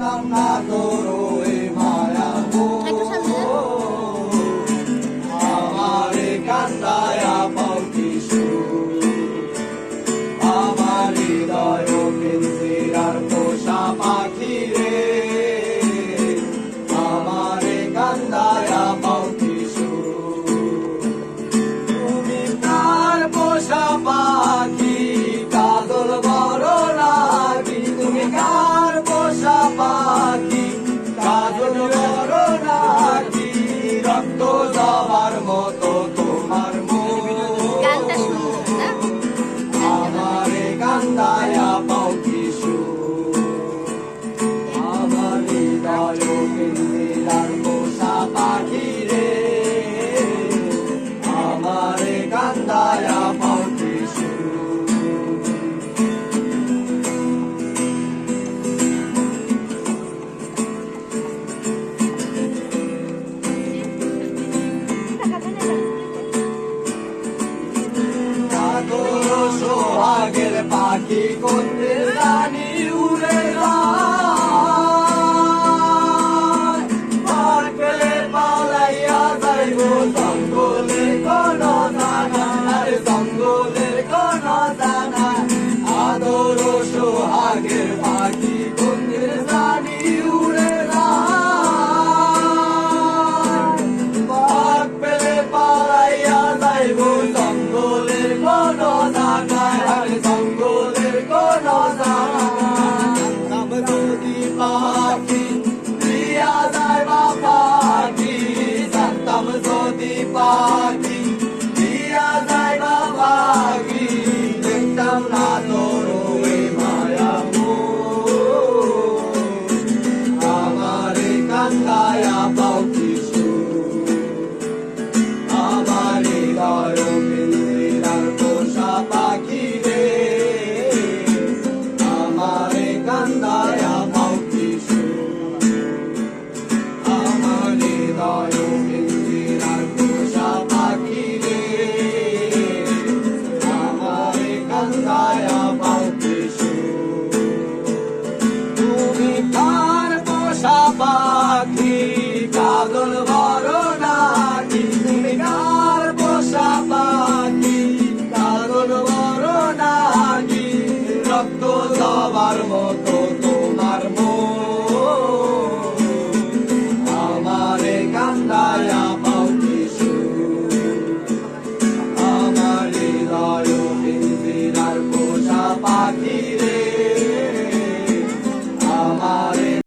পেলাম না তোর ওই মায়া গো, আমারে কান্দায়া পাও কি সুখ, আমার হৃদয় পিঞ্জিরার পোষা পাখি রে, আমারে কান্দায়া পাও কি সুখ। তুমি কার পোষা পাখি কাজল বড় নাকি, তুমি কার পোষা পাখি কাজল বড় নাকি, রক্ত যাবার মতো তোমার মন, আমারে কান্দায়া পাও কি সুখ, আমার হৃদয় পিঞ্জিরার পোষা পাখি রে, আমারে কান্দায়া পাও কি সুখ। সোহাগের পাখি করতে জানি উড়ে যায়, পার পেলে পালাইয়া যাইব জঙ্গলের কোন জানা, আরে জঙ্গলের কোন জানা, আদর সোহাগের পাখি করতে জানি উড়ে যায়, পার পেলে পালাইয়া যাইব জঙ্গলের কোন জঙ্গলের কোন জানা, যদি পা